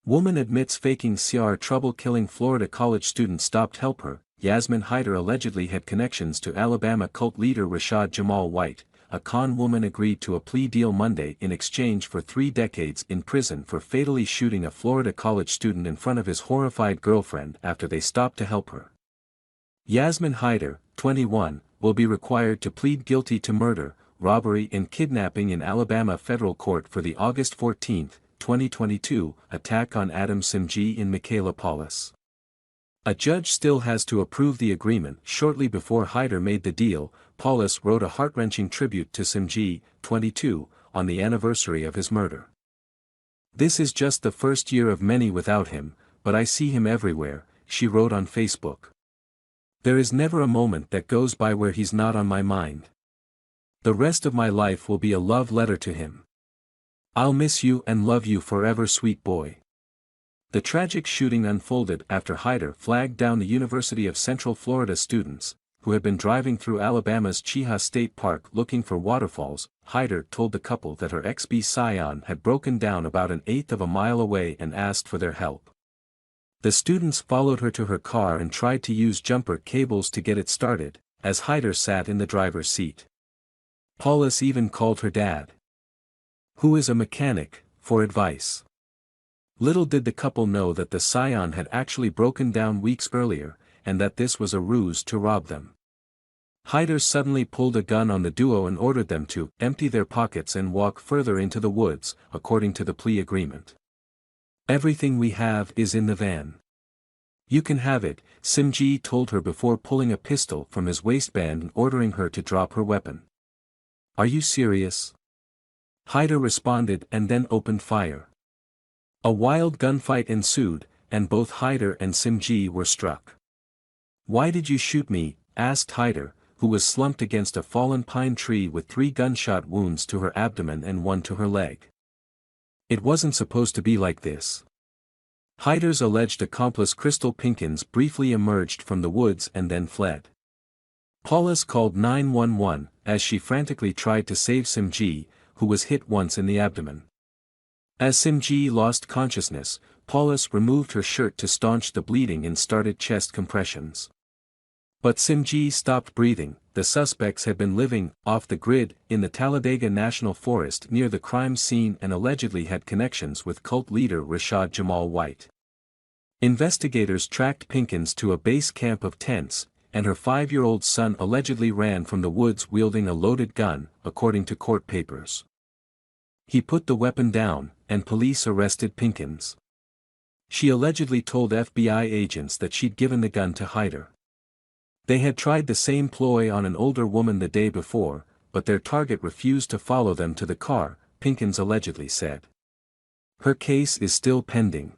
Woman admits faking CR trouble killing Florida college student stopped help her. Yasmin Hyder allegedly had connections to Alabama cult leader Rashad Jamal White. A con woman agreed to a plea deal Monday in exchange for 3 decades in prison for fatally shooting a Florida college student in front of his horrified girlfriend after they stopped to help her. Yasmin Hyder, 21, will be required to plead guilty to murder, robbery and kidnapping in Alabama federal court for the August 14, 2022, attack on Adam Simji in Michaela Paulus. A judge still has to approve the agreement. Shortly before Hyder made the deal, Paulus wrote a heart-wrenching tribute to Simji, 22, on the anniversary of his murder. "This is just the first year of many without him, but I see him everywhere," she wrote on Facebook. "There is never a moment that goes by where he's not on my mind. The rest of my life will be a love letter to him. I'll miss you and love you forever, sweet boy." The tragic shooting unfolded after Hyder flagged down the University of Central Florida students, who had been driving through Alabama's Chehalis State Park looking for waterfalls. Hyder told the couple that her XB Scion had broken down about an eighth of a mile away and asked for their help. The students followed her to her car and tried to use jumper cables to get it started, as Hyder sat in the driver's seat. Paulus even called her dad, who is a mechanic, for advice. Little did the couple know that the Scion had actually broken down weeks earlier, and that this was a ruse to rob them. Hyder suddenly pulled a gun on the duo and ordered them to empty their pockets and walk further into the woods, according to the plea agreement. "Everything we have is in the van. You can have it," Simji told her before pulling a pistol from his waistband and ordering her to drop her weapon. "Are you serious?" Hyder responded and then opened fire. A wild gunfight ensued, and both Hyder and Simji were struck. "Why did you shoot me?" asked Hyder, who was slumped against a fallen pine tree with 3 gunshot wounds to her abdomen and 1 to her leg. "It wasn't supposed to be like this." Hyder's alleged accomplice Crystal Pinkins briefly emerged from the woods and then fled. Paulus called 911, as she frantically tried to save Simji, who was hit once in the abdomen. As Simji lost consciousness, Paulus removed her shirt to staunch the bleeding and started chest compressions. But Simji stopped breathing. The suspects had been living off the grid in the Talladega National Forest near the crime scene and allegedly had connections with cult leader Rashad Jamal White. Investigators tracked Pinkins to a base camp of tents, and her 5-year-old son allegedly ran from the woods wielding a loaded gun, according to court papers. He put the weapon down, and police arrested Pinkins. She allegedly told FBI agents that she'd given the gun to Hyder. They had tried the same ploy on an older woman the day before, but their target refused to follow them to the car, Pinkins allegedly said. Her case is still pending.